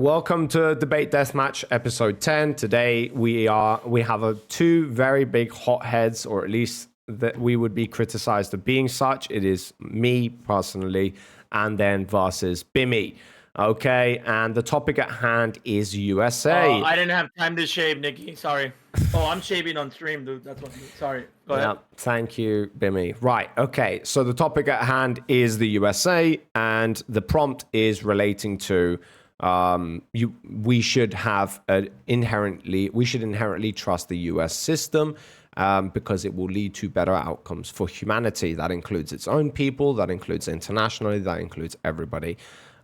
welcome to Debate Deathmatch episode 10. Today we have two very big hotheads, or at least that we would be criticized of being such. It is me personally, and then versus Bimmy. Okay, and the topic at hand is USA. I didn't have time to shave, Nikki. Sorry. Oh, I'm shaving on stream, dude. That's what. Sorry. Go ahead. Thank you, Bimmy. Right. Okay. So the topic at hand is the USA, and the prompt is relating to we should inherently trust the US system because it will lead to better outcomes for humanity. That includes its own people. That includes internationally. That includes everybody.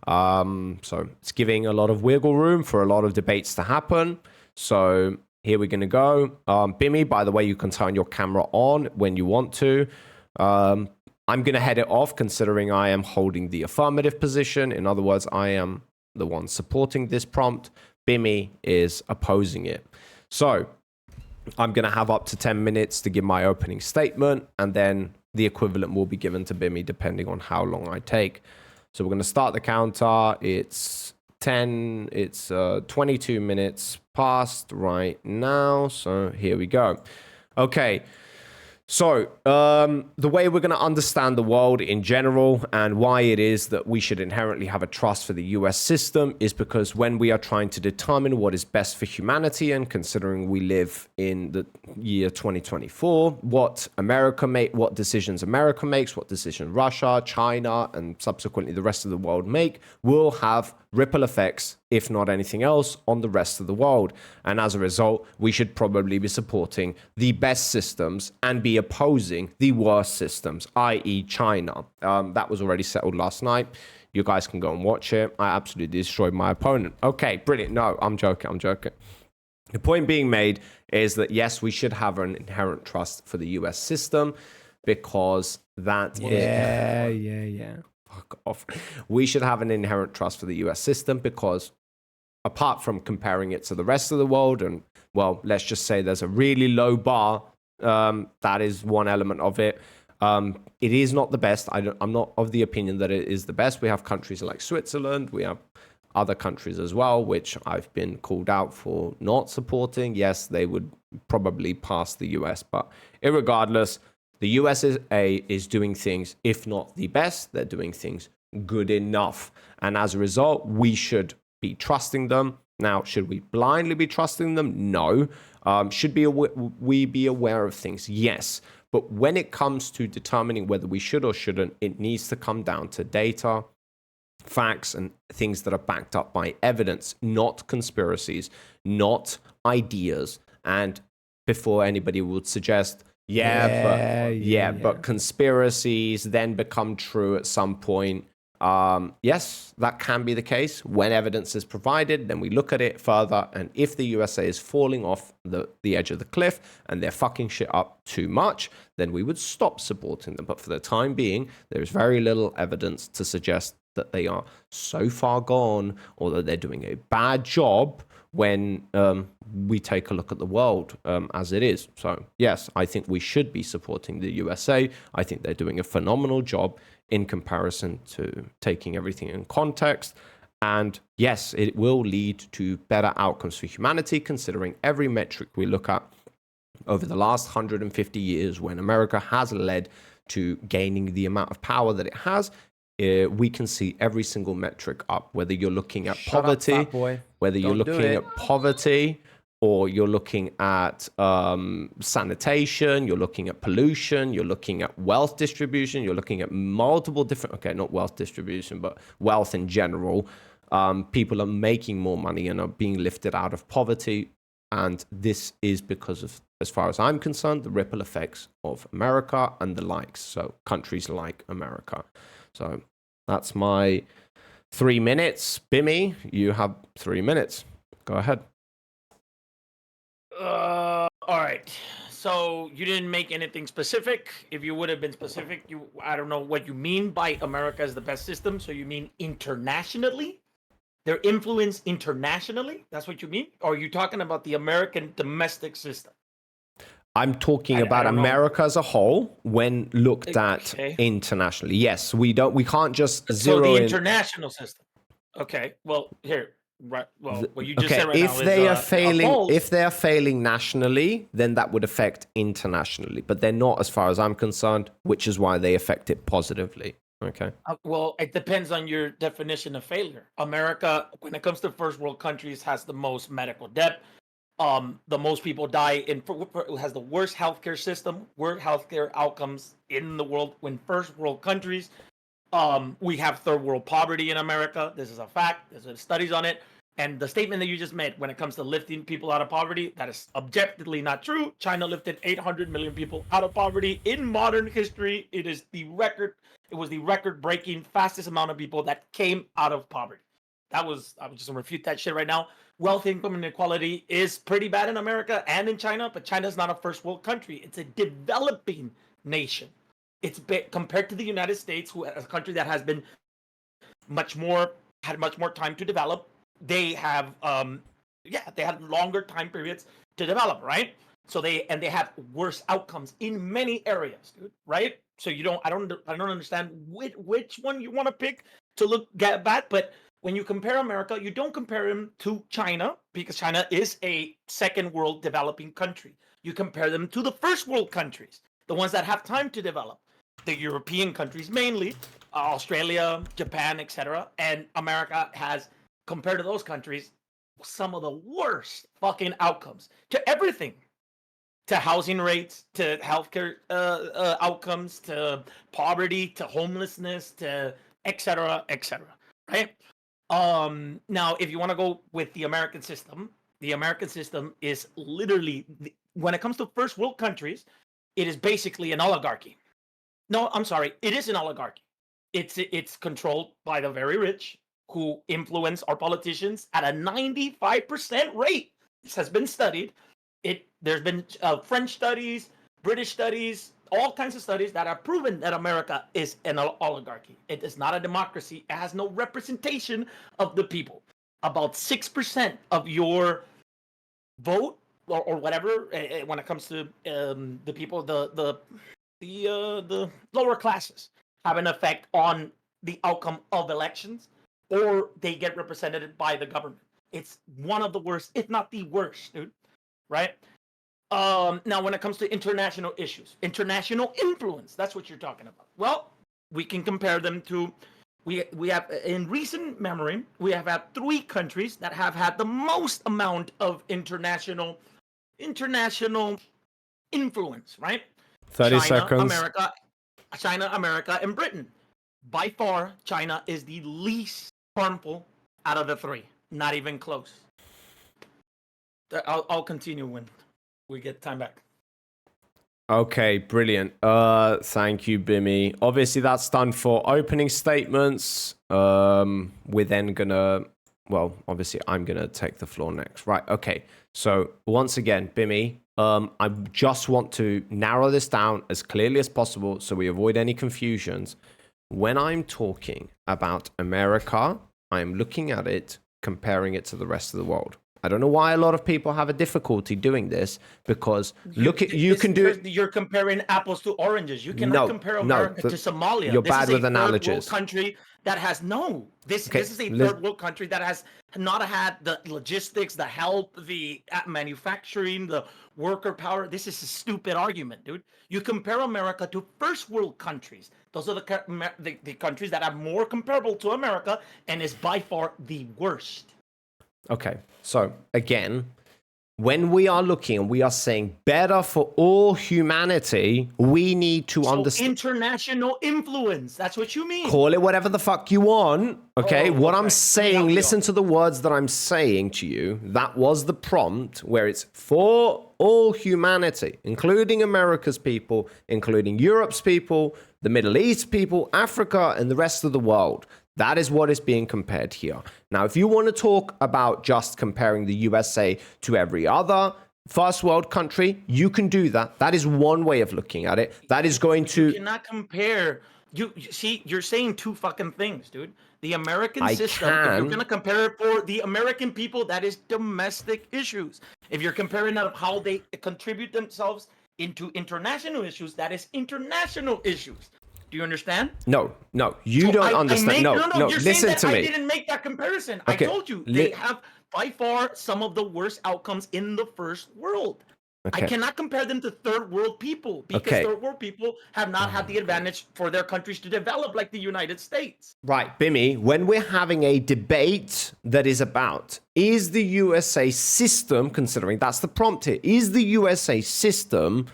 So it's giving a lot of wiggle room for a lot of debates to happen. So here we're going to go. Bimmy, by the way, you can turn your camera on when you want to. I'm going to head it off considering I am holding the affirmative position. In other words, I am the one supporting this prompt. Bimmy is opposing it. So I'm going to have up to 10 minutes to give my opening statement, and then the equivalent will be given to Bimmy depending on how long I take. So we're going to start the counter. It's 22 minutes past right now. So here we go. Okay. So the way we're going to understand the world in general and why it is that we should inherently have a trust for the US system is because when we are trying to determine what is best for humanity, and considering we live in the year 2024, what decisions America makes, what decisions Russia, China, and subsequently the rest of the world make will have ripple effects, if not anything else, on the rest of the world. And as a result, we should probably be supporting the best systems and be opposing the worst systems, i.e. China. That was already settled last night. You guys can go and watch it. I absolutely destroyed my opponent. Okay, brilliant. No, I'm joking. The point being made is that, yes, we should have an inherent trust for the US system because that fuck off. We should have an inherent trust for the US system because apart from comparing it to the rest of the world, and well, let's just say there's a really low bar, that is one element of it. It is not the best. I'm not of the opinion that it is the best. We have countries like Switzerland. We have other countries as well, which I've been called out for not supporting. Yes, they would probably pass the US, but irregardless, the USA is doing things, if not the best, they're doing things good enough. And as a result, we should be trusting them. Now, should we blindly be trusting them? No. Should we be aware of things? Yes. But when it comes to determining whether we should or shouldn't, it needs to come down to data, facts, and things that are backed up by evidence, not conspiracies, not ideas. And before anybody would suggest, but conspiracies then become true at some point. Yes, that can be the case. When evidence is provided, then we look at it further. And if the USA is falling off the edge of the cliff and they're fucking shit up too much, then we would stop supporting them. But for the time being, there is very little evidence to suggest that they are so far gone or that they're doing a bad job when we take a look at the world as it is. So, yes, I think we should be supporting the USA. I think they're doing a phenomenal job in comparison to taking everything in context. And yes, it will lead to better outcomes for humanity, considering every metric we look at over the last 150 years when America has led to gaining the amount of power that it has. We can see every single metric up, whether you're looking at poverty, whether you're looking at poverty, or you're looking at sanitation, you're looking at pollution, you're looking at wealth distribution, you're looking at multiple different, okay, not wealth distribution, but wealth in general. People are making more money and are being lifted out of poverty. And this is because of, as far as I'm concerned, the ripple effects of America and the likes. So countries like America. So that's my 3 minutes. Bimmy, you have 3 minutes. Go ahead. All right. So you didn't make anything specific. If you would have been specific, I don't know what you mean by America is the best system. So you mean internationally? Their influence internationally? That's what you mean? Or are you talking about the American domestic system? I'm talking about America as a whole when looked at internationally. Yes, we can't just zero in. So the international system. Okay. Well, here, Right. Well, what you just said right if now they are is failing, false. if they are failing nationally, then that would affect internationally. But they're not, as far as I'm concerned, which is why they affect it positively. Okay. Well, it depends on your definition of failure. America, when it comes to first world countries, has the most medical debt. The most people die has the worst healthcare system, worst healthcare outcomes in the world. When first world countries, we have third world poverty in America. This is a fact. There's studies on it. And the statement that you just made when it comes to lifting people out of poverty, that is objectively not true. China lifted 800 million people out of poverty in modern history. It is the record. It was the record-breaking fastest amount of people that came out of poverty. I was just gonna refute that shit right now. Wealth, income, and inequality is pretty bad in America and in China, but China's not a first world country. It's a developing nation. It's compared to the United States, who a country that has been much more time to develop. They have they had longer time periods to develop, right? So they have worse outcomes in many areas, dude, right? So I don't understand which one you want to pick to get bad, but when you compare America, you don't compare them to China because China is a second world developing country. You compare them to the first world countries, the ones that have time to develop, the European countries mainly, Australia, Japan, etc. And America has, compared to those countries, some of the worst fucking outcomes to everything, to housing rates, to healthcare outcomes, to poverty, to homelessness, to etc. etc. Right? Now, if you want to go with the American system is literally, when it comes to first world countries, it is basically an oligarchy. No, I'm sorry, it is an oligarchy. It's controlled by the very rich who influence our politicians at a 95% rate. This has been studied. There's been French studies, British studies, all kinds of studies that have proven that America is an oligarchy. It is not a democracy. It has no representation of the people. About 6% of your vote or whatever when it comes to the people, the lower classes have an effect on the outcome of elections, or they get represented by the government. It's one of the worst, if not the worst, dude. Right? Now, when it comes to international issues, international influence, that's what you're talking about. Well, we can compare them to. We have, in recent memory, we have had 3 countries that have had the most amount of international influence, right? 30 seconds. China, America, and Britain. By far, China is the least harmful out of the 3. Not even close. I'll continue when we get time back. Okay, brilliant. Thank you, Bimmy. Obviously, that's done for opening statements. We're then gonna, well, obviously, I'm gonna take the floor next. Right. Okay. So once again, Bimmy, I just want to narrow this down as clearly as possible so we avoid any confusions. When I'm talking about America, I'm looking at it, comparing it to the rest of the world. I don't know why a lot of people have a difficulty doing this, because you're comparing apples to oranges. You cannot compare America to Somalia. You're bad with analogies. This is a third world country that has this is a third world country that has not had the logistics, the help, the manufacturing, the worker power. This is a stupid argument, dude. You compare America to first world countries. Those are the countries that are more comparable to America and is by far the worst. Okay, so again, when we are looking and we are saying better for all humanity, we need to understand international influence. That's what you mean. Call it whatever the fuck you want. Okay, what I'm saying, listen to the words that I'm saying to you. That was the prompt, where it's for all humanity, including America's people, including Europe's people, the Middle East people, Africa, and the rest of the world. That is what is being compared here. Now, if you want to talk about just comparing the USA to every other first world country, you can do that. That is one way of looking at it. That is going to... You cannot compare... You see, you're saying 2 fucking things, dude. The American system, if you're going to compare it for the American people, that is domestic issues. If you're comparing how they contribute themselves into international issues, that is international issues. Do you understand? No, you So don't understand. No, you're listen saying that to I me. didn't make that comparison. Okay, I told you they have by far some of the worst outcomes in the first world. I Okay. cannot compare them to third world people because Okay. third world people have not had the advantage for their countries to develop like the United States. Right, Bimmy, when we're having a debate that is about, is the USA system, considering that's the prompt here, is the USA system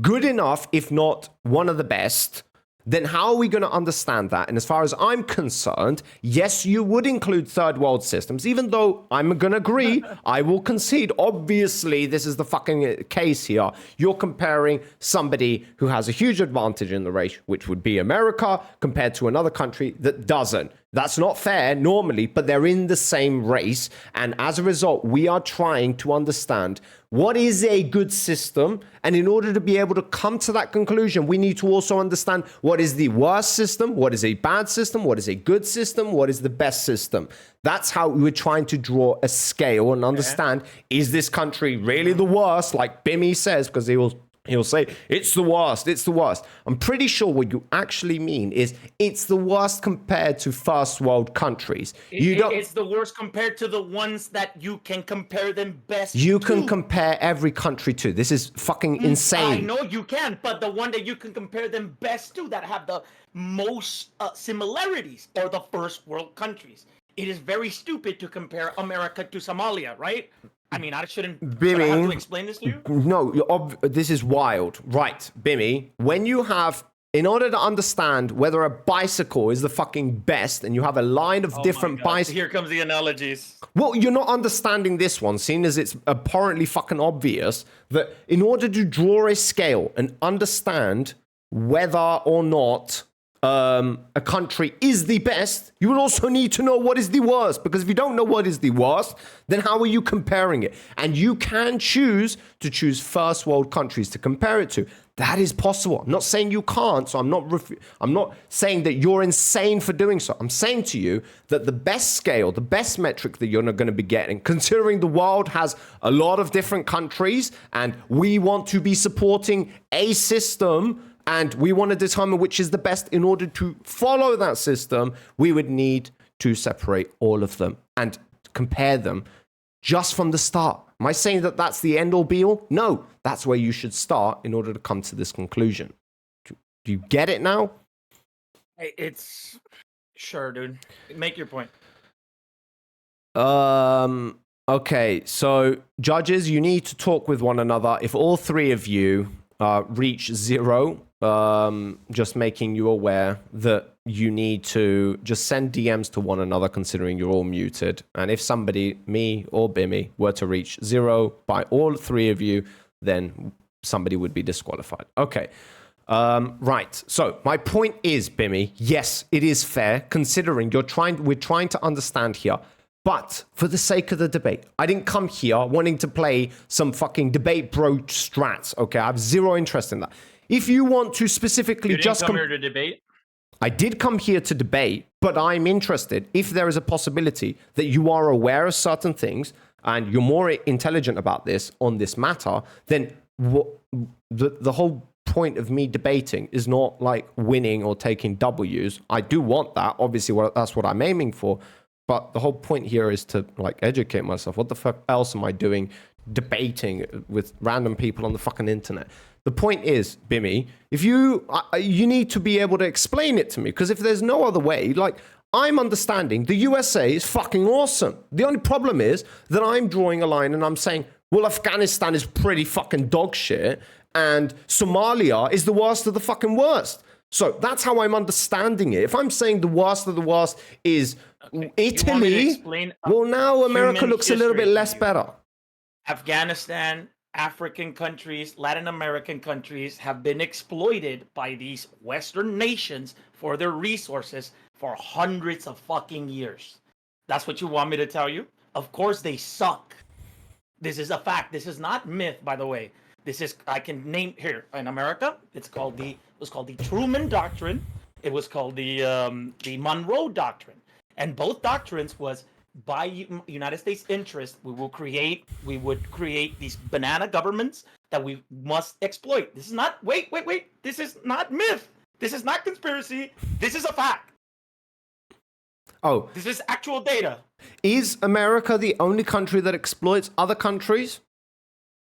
good enough, if not one of the best, then how are we going to understand that? And as far as I'm concerned, yes, you would include third world systems, even though I'm going to agree, I will concede. Obviously, this is the fucking case here. You're comparing somebody who has a huge advantage in the race, which would be America, compared to another country that doesn't. That's not fair normally, but they're in the same race. And as a result, we are trying to understand what is a good system. And in order to be able to come to that conclusion, we need to also understand what is the worst system, what is a bad system, what is a good system, what is the best system. That's how we're trying to draw a scale and understand, is this country really the worst, like Bimmy says, because he'll say, it's the worst, it's the worst. I'm pretty sure what you actually mean is it's the worst compared to first world countries. It's the worst compared to the ones that you can compare them best to. You can compare every country to. This is fucking insane. I know you can, but the one that you can compare them best to that have the most similarities are the first world countries. It is very stupid to compare America to Somalia, right? I mean, should I have to explain this to you? No, this is wild. Right, Bimmy, when you have, in order to understand whether a bicycle is the fucking best and you have a line of different bicycles. Here comes the analogies. Well, you're not understanding this one, seeing as it's apparently fucking obvious that in order to draw a scale and understand whether or not a country is the best, you would also need to know what is the worst. Because if you don't know what is the worst, then how are you comparing it? And you can choose to choose first world countries to compare it to. That is possible. I'm not saying you can't, so I'm not saying that you're insane for doing so. I'm saying to you that the best scale, the best metric that you're not going to be getting, considering the world has a lot of different countries and we want to be supporting a system and we want to determine which is the best. In order to follow that system, we would need to separate all of them and compare them just from the start. Am I saying that that's the end all be all? No, that's where you should start in order to come to this conclusion. Do you get it now? It's sure, dude. Make your point. Okay, so judges, you need to talk with one another. If all three of you reach 0, just making you aware that you need to just send DMs to one another, considering you're all muted. And if somebody, me or Bimmy, were to reach 0 by all three of you, then somebody would be disqualified. Okay. Right. So my point is, Bimmy, yes, it is fair, considering we're trying to understand here. But for the sake of the debate, I didn't come here wanting to play some fucking debate bro strats. Okay, I have zero interest in that. If you want to specifically you didn't come here to debate? I did come here to debate, but I'm interested if there is a possibility that you are aware of certain things and you're more intelligent about this on this matter, then the whole point of me debating is not like winning or taking W's. I do want that. Obviously, that's what I'm aiming for. But the whole point here is to like educate myself. What the fuck else am I doing debating with random people on the fucking internet? The point is, Bimmy, if you need to be able to explain it to me, because if there's no other way, like I'm understanding the USA is fucking awesome. The only problem is that I'm drawing a line and I'm saying, well, Afghanistan is pretty fucking dog shit and Somalia is the worst of the fucking worst. So that's how I'm understanding it. If I'm saying the worst of the worst is Italy, well, now America looks a little bit less better. Afghanistan, African countries, Latin American countries have been exploited by these Western nations for their resources for hundreds of fucking years. That's what you want me to tell you? Of course they suck. This is a fact. This is not myth, by the way. This is, I can name here in America. It was called the Truman Doctrine. It was called the Monroe Doctrine. And both doctrines was by United States interest, we would create these banana governments that we must exploit. This is not, wait. This is not myth. This is not conspiracy. This is a fact. Oh, This is actual data. is America the only country that exploits other countries?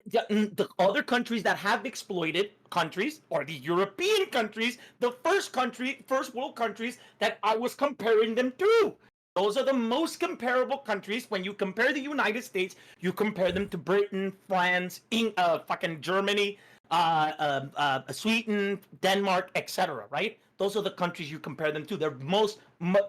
The other countries that have exploited countries are the European countries, the first world countries that I was comparing them to. Those are the most comparable countries. When you compare the United States, you compare them to Britain, France, fucking Germany, Sweden, Denmark, etc. Right? Those are the countries you compare them to. They're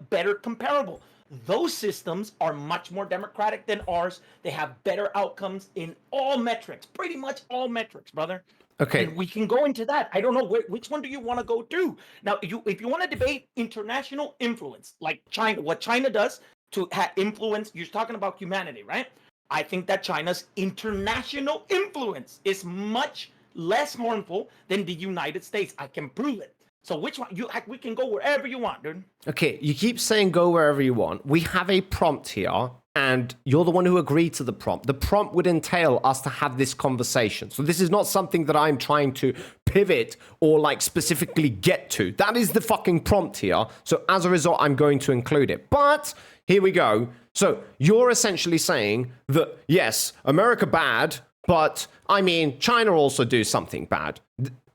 better comparable. Those systems are much more democratic than ours. They have better outcomes in all metrics, pretty much all metrics, brother. Okay. And we can go into that. I don't know which one do you want to go to. Now, if you want to debate international influence, like China, what China does to influence, you're talking about humanity, right? I think that China's international influence is much less harmful than the United States. I can prove it. So which one? We can go wherever you want, dude. Okay, you keep saying go wherever you want. We have a prompt here, and you're the one who agreed to the prompt. The prompt would entail us to have this conversation. So this is not something that I'm trying to pivot or like specifically get to. That is the fucking prompt here. So as a result, I'm going to include it. But here we go. So you're essentially saying that, yes, America bad, but I mean, China also do something bad.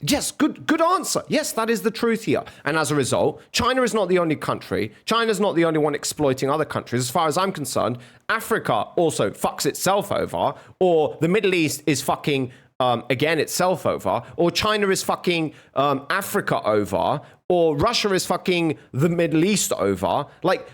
Yes, good answer. Yes, that is the truth here. And as a result, China is not the only country. China's not the only one exploiting other countries. As far as I'm concerned, Africa also fucks itself over, or the Middle East is fucking, again, itself over, or China is fucking Africa over, or Russia is fucking the Middle East over. Like,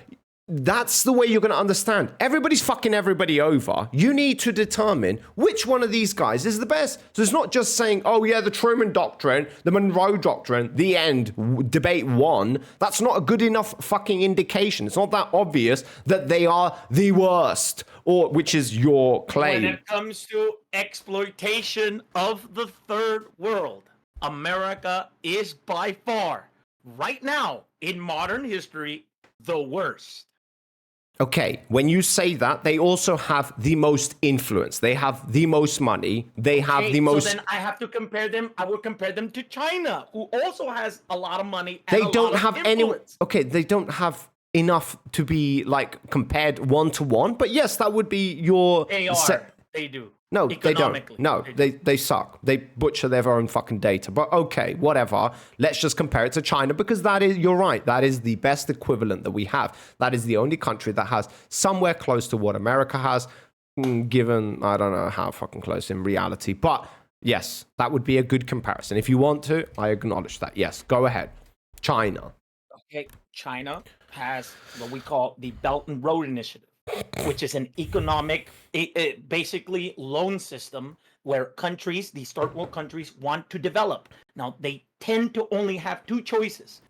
that's the way you're going to understand. Everybody's fucking everybody over. You need to determine which one of these guys is the best. So it's not just saying, oh yeah, the Truman Doctrine, the Monroe Doctrine, the end, debate one. That's not a good enough fucking indication. It's not that obvious that they are the worst, or which is your claim. When it comes to exploitation of the third world, America is by far, right now, in modern history, the worst. Okay, when you say that, they also have the most influence. They have the most money. They have the most. So then I have to compare them. I will compare them to China, who also has a lot of money. And they don't have any. Okay, they don't have enough to be like compared one to one. But yes, that would be your. They are. They do. No, they don't. No, they suck. They butcher their own fucking data. But okay, whatever. Let's just compare it to China because that is, you're right, that is the best equivalent that we have. That is the only country that has somewhere close to what America has, given, I don't know how fucking close in reality. But yes, that would be a good comparison. If you want to, I acknowledge that. Yes, go ahead. China. Okay, China has what we call the Belt and Road Initiative, which is an economic, basically loan system where countries, these third world countries, want to develop. Now, they tend to only have two choices.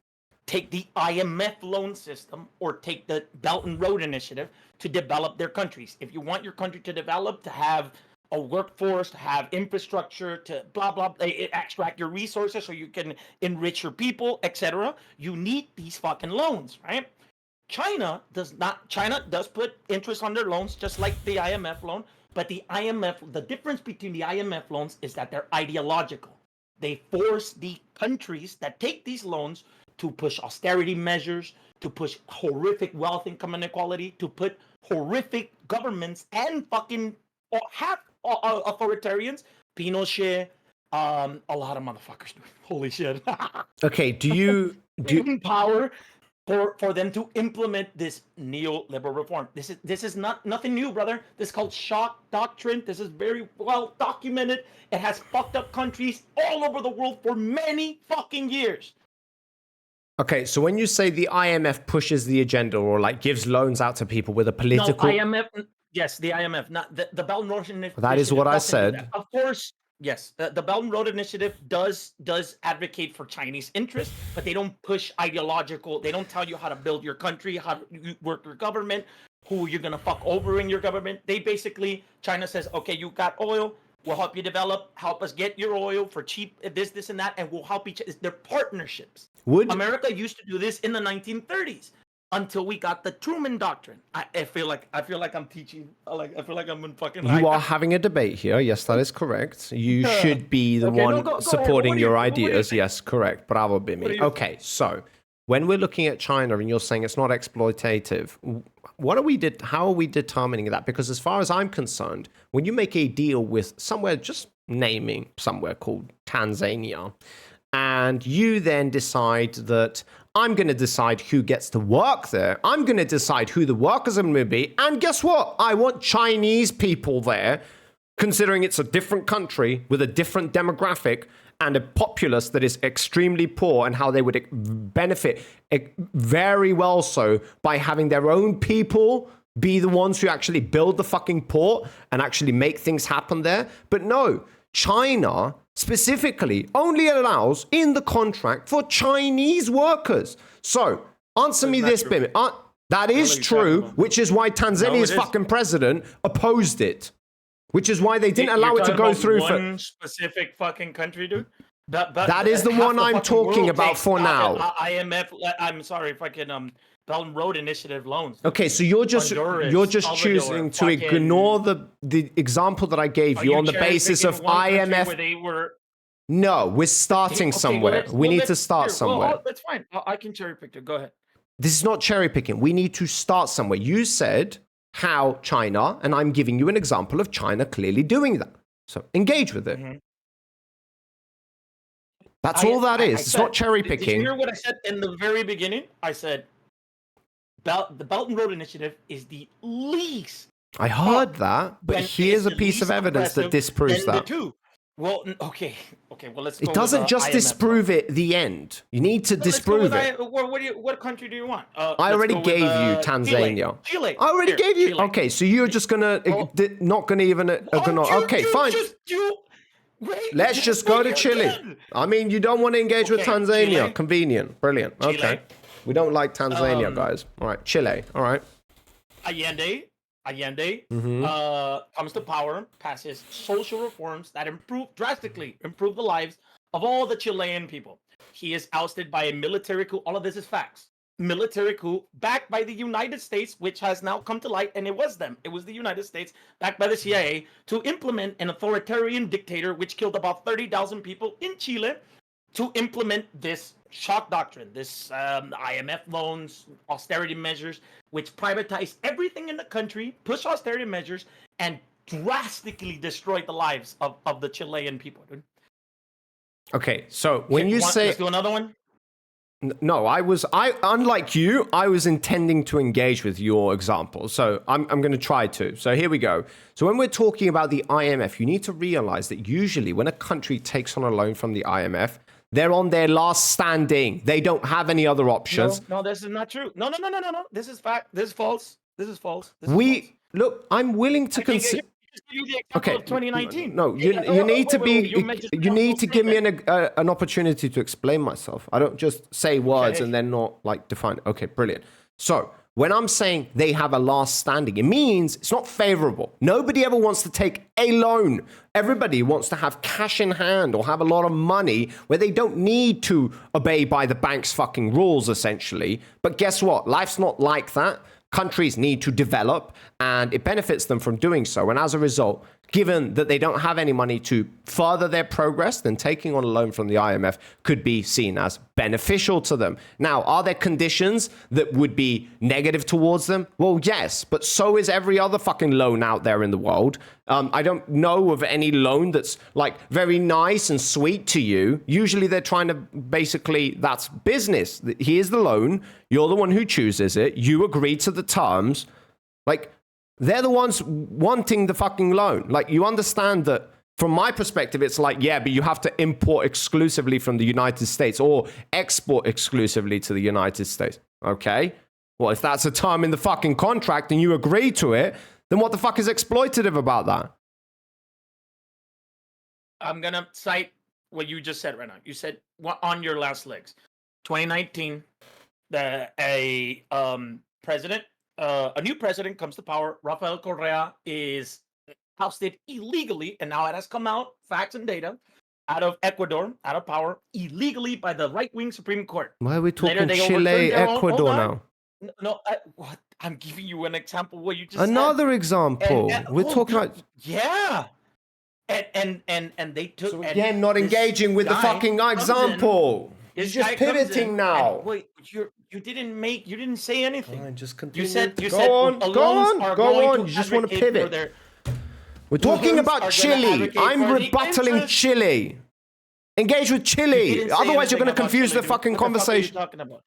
Take the IMF loan system or take the Belt and Road Initiative to develop their countries. If you want your country to develop, to have a workforce, to have infrastructure, to blah, blah, extract your resources so you can enrich your people, etc., you need these fucking loans, right? China does not. China does put interest on their loans, just like the IMF loan. But the difference between the IMF loans is that they're ideological. They force the countries that take these loans to push austerity measures, to push horrific wealth income inequality, to put horrific governments and fucking half authoritarians, Pinochet, a lot of motherfuckers. Holy shit. Okay, do you power for them to implement this neoliberal reform? This is not nothing new, brother. This is called shock doctrine. This is very well documented. It has fucked up countries all over the world for many fucking years. Okay, so when you say the IMF pushes the agenda or like gives loans out to people with a political... No, IMF, yes, the IMF, not the Belt and Road Initiative. That is what I said. Of course, yes, the Belt and Road Initiative does advocate for Chinese interests, but they don't push ideological. They don't tell you how to build your country, how to work your government, who you're gonna fuck over in your government. They basically, China says, okay, you got oil, we'll help you develop, help us get your oil for cheap, this, and that, and we'll help each other. They're partnerships. America used to do this in the 1930s. until we got the Truman Doctrine. I feel like I'm teaching. I feel like I'm in fucking. You are having a debate here. Yes, that is correct. You should be the Okay, one no, go ahead. supporting What do you- your what do you ideas. think? Yes, correct. Bravo, Bimmy. Okay, so when we're looking at China and you're saying it's not exploitative, how are we determining that? Because as far as I'm concerned, when you make a deal with somewhere, just naming somewhere called Tanzania, and you then decide that I'm going to decide who gets to work there. I'm going to decide who the workers are going to be. And guess what? I want Chinese people there, considering it's a different country with a different demographic and a populace that is extremely poor, and how they would benefit very well so by having their own people be the ones who actually build the fucking port and actually make things happen there. But no, China specifically only allows in the contract for Chinese workers. So answer me this, Bimmy. That is true, which is why Tanzania's fucking president opposed it. Which is why they didn't allow it to go through for one specific fucking country, dude. That is the one I'm talking about for now. IMF. I'm sorry if I can. Belt and Road Initiative loans. Okay, so you're just choosing to ignore the example that I gave you on the basis of IMF. Where they were. No, we're starting somewhere. We need to start somewhere. Well, that's fine. I can cherry pick it. Go ahead. This is not cherry picking. We need to start somewhere. You said how China, and I'm giving you an example of China clearly doing that. So engage with it. Mm-hmm. That's all that is. It's not cherry picking. Did you hear what I said in the very beginning? I said the Belt and Road Initiative is the least. I heard that, but here's a piece of evidence that disproves that. Well, okay. Well, let's go. It doesn't just disprove it. The end. You need to disprove it. What country do you want? I already gave you Tanzania. Chile. I already gave you. Chile. Okay, so you're just gonna not gonna even. Okay, fine. Let's just go to Chile. I mean, you don't want to engage with Tanzania. Chile. Convenient. Brilliant. Chile. Okay. We don't like Tanzania, guys. All right. Chile. All right. Allende comes to power, passes social reforms that drastically improve the lives of all the Chilean people. He is ousted by a military coup. All of this is facts. Military coup backed by the United States, which has now come to light, and it was the United States, backed by the CIA, to implement an authoritarian dictator which killed about 30,000 people in Chile, to implement this shock doctrine, this IMF loans, austerity measures, which privatize everything in the country, push austerity measures, and drastically destroy the lives of the Chilean people. Dude. Okay, so when you say... Let's do another one? No, unlike you, I was intending to engage with your example. So I'm going to try to. So here we go. So when we're talking about the IMF, you need to realize that usually when a country takes on a loan from the IMF, they're on their last standing. They don't have any other options. No, this is not true. No. This is fact. This is false. Look, I'm willing to consider. Okay. Of 2019. No, you need to be. You need to give me an opportunity to explain myself. I don't just say words and then not define. Okay, brilliant. So when I'm saying they have a last standing, it means it's not favorable. Nobody ever wants to take a loan. Everybody wants to have cash in hand or have a lot of money where they don't need to obey by the bank's fucking rules, essentially. But guess what? Life's not like that. Countries need to develop, and it benefits them from doing so. And as a result, given that they don't have any money to further their progress, then taking on a loan from the IMF could be seen as beneficial to them. Now, are there conditions that would be negative towards them? Well, yes, but so is every other fucking loan out there in the world. I don't know of any loan that's very nice and sweet to you. Usually they're trying to that's business. Here's the loan. You're the one who chooses it. You agree to the terms. They're the ones wanting the fucking loan. You understand that from my perspective, it's but you have to import exclusively from the United States or export exclusively to the United States. Okay? Well, if that's a term in the fucking contract and you agree to it, then what the fuck is exploitative about that? I'm going to cite what you just said right now. You said on your last legs. 2019, a new president comes to power. Rafael Correa is ousted illegally, and now it has come out, facts and data, out of Ecuador, out of power, illegally by the right-wing Supreme Court. Why are we talking Chile, Ecuador now? No, what? I'm giving you an example. What you just Another said. example. We're talking about. Yeah. And they took. So and again, not this engaging with the guy fucking comes in, example. You're This just guy comes in, pivoting and now. wait, you didn't say anything. Fine, just You continue. said Go on, Alones are go going on. to You just want to advocate for pivot. their. We're talking Alones about are gonna Chile. advocate I'm for the rebuttaling interest- Chile. Engage with You Chile. didn't say Otherwise, you're anything going to about confuse Chile, the dude. fucking What the fuck are you conversation. talking about?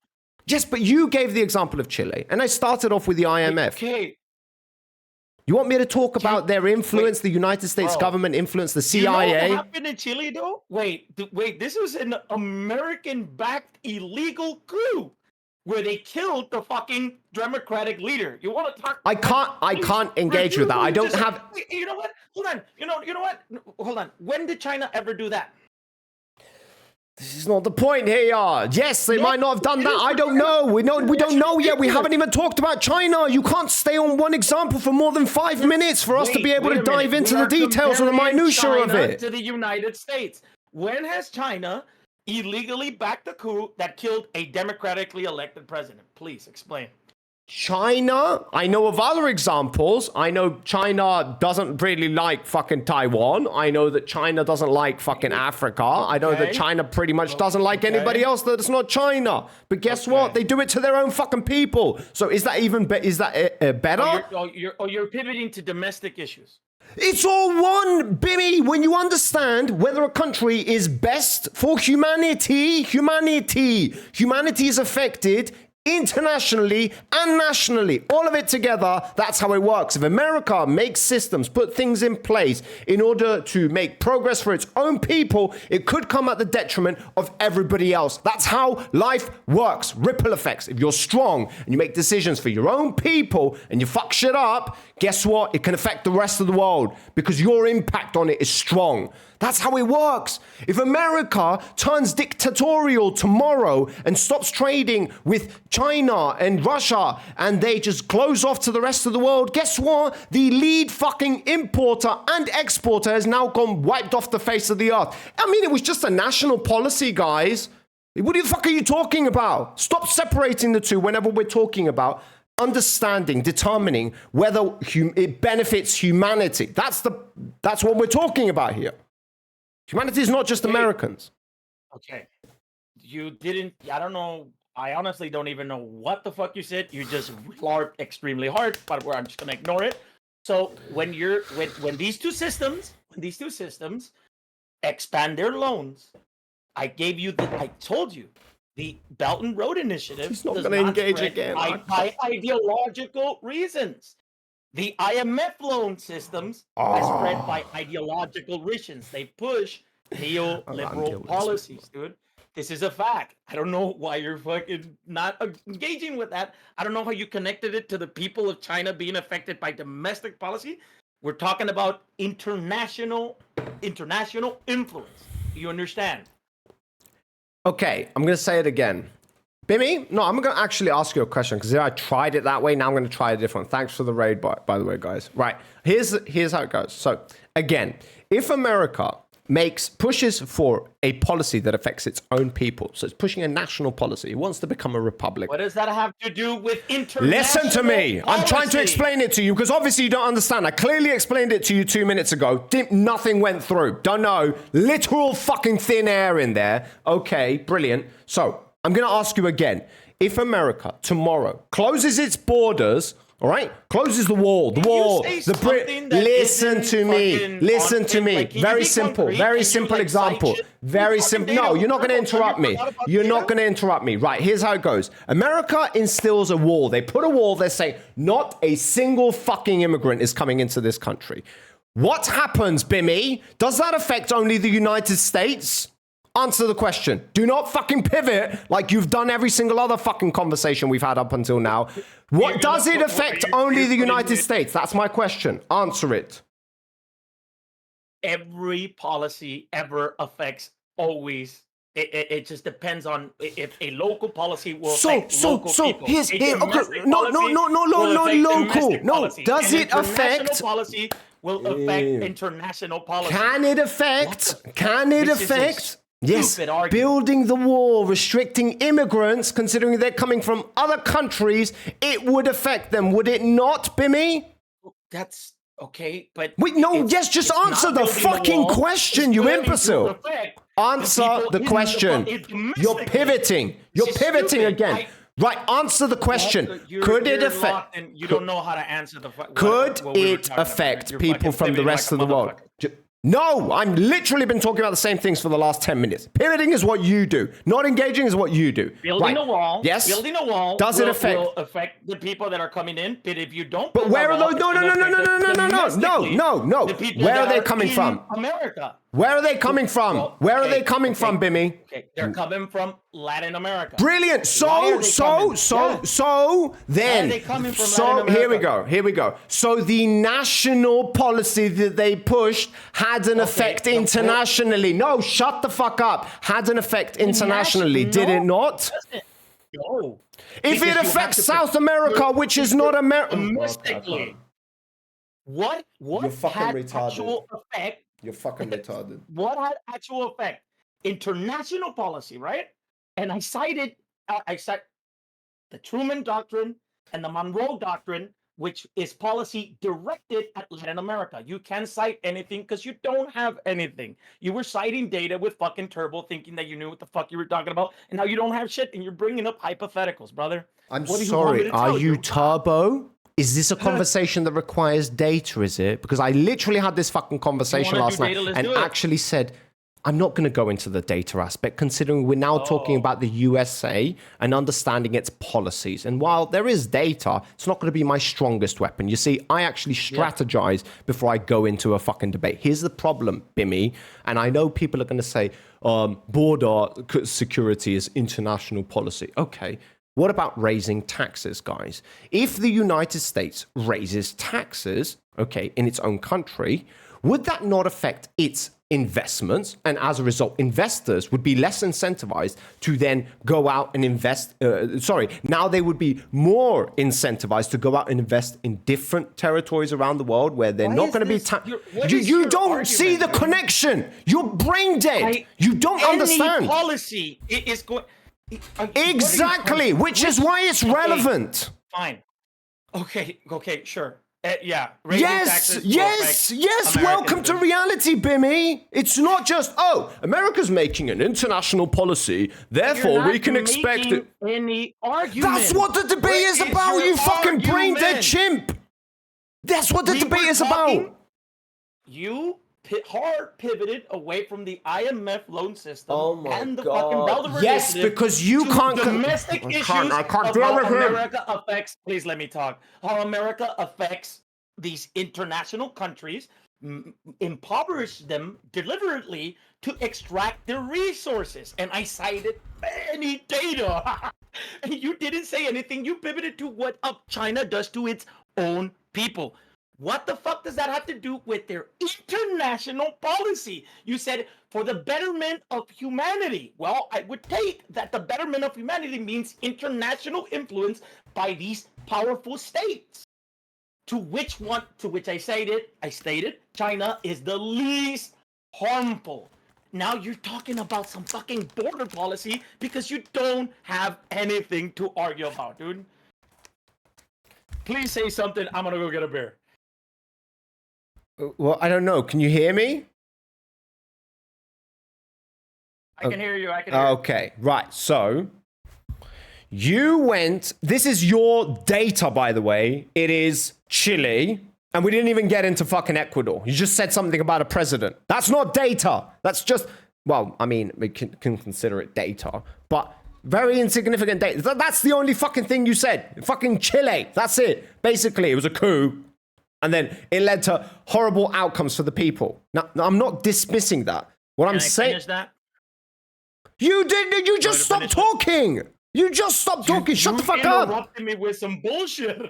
Yes, but you gave the example of Chile, and I started off with the IMF. Okay. You want me to talk about their influence, the United States bro. government influence, the Do you know what CIA? happened in Chile, though? Wait. This was an American-backed illegal coup where they killed the fucking democratic leader. You want to talk? I can't engage with that. I don't have. You know what? Hold on. You know what? Hold on. When did China ever do that? This is not the point here. Yes, they might not have done that. I don't know. We don't know yet. We haven't even talked about China. You can't stay on one example for more than 5 minutes for us to be able to dive into the details or the minutiae of it. To the United States. When has China illegally backed a coup that killed a democratically elected president? Please explain. China, I know of other examples. I know China doesn't really like fucking Taiwan. I know that China doesn't like fucking Africa. I know that China pretty much doesn't like anybody else that's not China. But guess what? They do it to their own fucking people. So is that even better? You're pivoting to domestic issues. It's all one, Bimmy. When you understand whether a country is best for humanity is affected internationally and nationally, all of it together. That's how it works. If America makes systems, put things in place in order to make progress for its own people, it could come at the detriment of everybody else. That's how life works. Ripple effects. If you're strong and you make decisions for your own people and you fuck shit up, guess what? It can affect the rest of the world because your impact on it is strong. That's how it works. If America turns dictatorial tomorrow and stops trading with China and Russia and they just close off to the rest of the world, guess what? The lead fucking importer and exporter has now gone wiped off the face of the earth. I mean, it was just a national policy, guys. What the fuck are you talking about? Stop separating the two whenever we're talking about understanding, determining whether it benefits humanity. That's what we're talking about here. Humanity is not just Americans. Okay. You didn't, I don't know. I honestly don't even know what the fuck you said. You just LARPed extremely hard, but I'm just going to ignore it. So when these two systems expand their loans, I told you, the Belt and Road Initiative He's not going to engage again. By ideological reasons. The IMF loan systems are spread by ideological reasons. They push neoliberal policies, dude. This is a fact. I don't know why you're fucking not engaging with that. I don't know how you connected it to the people of China being affected by domestic policy. We're talking about international influence. You understand? Okay, I'm going to say it again. Bimmy, no, I'm going to actually ask you a question because I tried it that way. Now I'm going to try a different. Thanks for the raid, by the way, guys. Right, here's how it goes. So again, if America pushes for a policy that affects its own people, so it's pushing a national policy, it wants to become a republic. What does that have to do with international Listen to me. policy? I'm trying to explain it to you because obviously you don't understand. I clearly explained it to you 2 minutes ago. Nothing went through. Don't know. Literal fucking thin air in there. Okay, brilliant. So I'm going to ask you again. If America tomorrow closes its borders, all right, closes the wall, listen to me. Very simple example. Very simple. No, you're not going to interrupt me. You're not going to interrupt me. Right, here's how it goes. America instills a wall. They put a wall. They say not a single fucking immigrant is coming into this country. What happens, Bimmy? Does that affect only the United States? Answer the question. Do not fucking pivot like you've done every single other fucking conversation we've had up until now. What does it affect only the United States? That's my question. Answer it. Every policy ever affects always. It just depends on if a local policy will affect local people. No. Does it affect? Policy will affect international policy. Can it affect? Yes, stupid argument. building the wall, restricting immigrants, considering they're coming from other countries, it would affect them, would it not, Bimmy? That's okay, but Wait, no, just answer the fucking question, you imbecile. Answer the question. You're pivoting. You're pivoting again. Right, answer the question. Could it affect? You don't know how to answer the. Could it affect people from the rest of the world? No, I'm literally been talking about the same things for the last 10 minutes. Pivoting is what you do. Not engaging is what you do. Building a wall. Yes. Building a wall. Does it affect? Will affect the people that are coming in. But if you don't. But where are those? No. Where are they coming from? America. Where are they coming from? Where are they coming from, Bimmy? Okay, they're coming from Latin America. Brilliant. Then. Here we go. So the national policy that they pushed had an effect internationally. No, shut the fuck up. Had an effect internationally, did it not? No. If it affects South America, which is not America. Domestically. What You're fucking had retarded. actual effect? You're fucking retarded. What had actual effect? International policy, right? And I cited the Truman Doctrine and the Monroe Doctrine, which is policy directed at Latin America. You can't cite anything because you don't have anything. You were citing data with fucking Turbo, thinking that you knew what the fuck you were talking about, and now you don't have shit, and you're bringing up hypotheticals, brother. I'm sorry. Are you Turbo? Is this a conversation that requires data, is it? Because I literally had this fucking conversation last night and actually said, I'm not going to go into the data aspect, considering we're now talking about the USA and understanding its policies. And while there is data, it's not going to be my strongest weapon. You see, I actually strategize before I go into a fucking debate. Here's the problem, Bimmy. And I know people are going to say, border security is international policy. Okay. What about raising taxes, guys? If the United States raises taxes, okay, in its own country, would that not affect its investments? And as a result, investors would be less incentivized to then go out and invest. Now they would be more incentivized to go out and invest in different territories around the world where they're not going to be. You don't see the connection. You're brain dead. You don't understand. Policy is going. Exactly, which is why it's relevant. Fine. Okay, sure. Yes. Welcome to reality, Bimmy. It's not just, America's making an international policy, therefore we can expect it. Any argument. That's what the debate is about, you fucking brain dead chimp. That's what the debate is about. You hard pivoted away from the IMF loan system and the fucking Belder Yes, because you can't. Domestic issues I can't of how America affects. Please let me talk. How America affects these international countries, impoverish them deliberately to extract their resources. And I cited many data. And you didn't say anything. You pivoted to what China does to its own people. What the fuck does that have to do with their international policy? You said for the betterment of humanity. Well, I would take that the betterment of humanity means international influence by these powerful states. To which I stated, China is the least harmful. Now you're talking about some fucking border policy because you don't have anything to argue about, dude. Please say something. I'm gonna go get a beer. Well, I don't know. Can you hear me? I can hear you. I can hear you. Okay, right. So you went. This is your data, by the way. It is Chile. And we didn't even get into fucking Ecuador. You just said something about a president. That's not data. That's just, well, I mean, we can consider it data. But very insignificant data. That's the only fucking thing you said. Fucking Chile. That's it. Basically, it was a coup. And then it led to horrible outcomes for the people. Now, I'm not dismissing that. What I'm saying... Finish that? You did. You just stopped talking. You just stopped talking. Shut the fuck up. You interrupted me with some bullshit.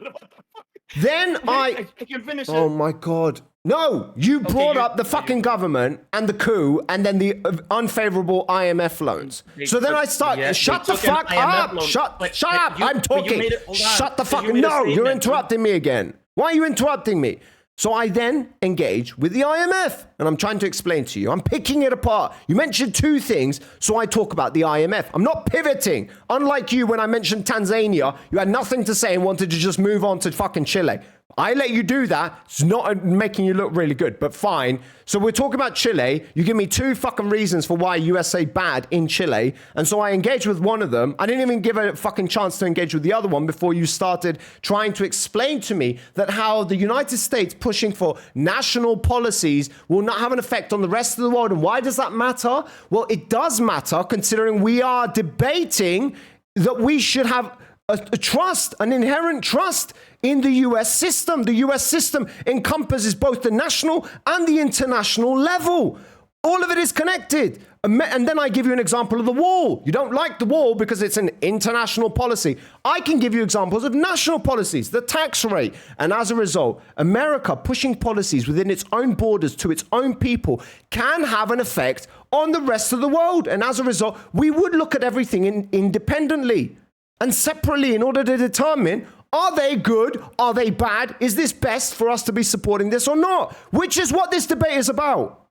Then I can finish it. Oh my god. No, you brought up the fucking government and the coup and then the unfavorable IMF loans. So then I start, shut the fuck up. Shut up. I'm talking. Shut the fuck up. No, you're interrupting me again. Why are you interrupting me? So I then engage with the IMF, and I'm trying to explain to you. I'm picking it apart. You mentioned two things, so I talk about the IMF. I'm not pivoting. Unlike you, when I mentioned Tanzania, you had nothing to say and wanted to just move on to fucking Chile. I let you do that. It's not making you look really good, but fine. So we're talking about Chile. You give me two fucking reasons for why USA bad in Chile. And so I engaged with one of them. I didn't even give a fucking chance to engage with the other one before you started trying to explain to me that how the United States pushing for national policies will not have an effect on the rest of the world. And why does that matter? Well, it does matter considering we are debating that we should have a trust, an inherent trust in the US system. The US system encompasses both the national and the international level. All of it is connected. And then I give you an example of the wall. You don't like the wall because it's an international policy. I can give you examples of national policies, the tax rate. And as a result, America pushing policies within its own borders to its own people can have an effect on the rest of the world. And as a result, we would look at everything independently and separately in order to determine, are they good? Are they bad? Is this best for us to be supporting this or not? Which is what this debate is about.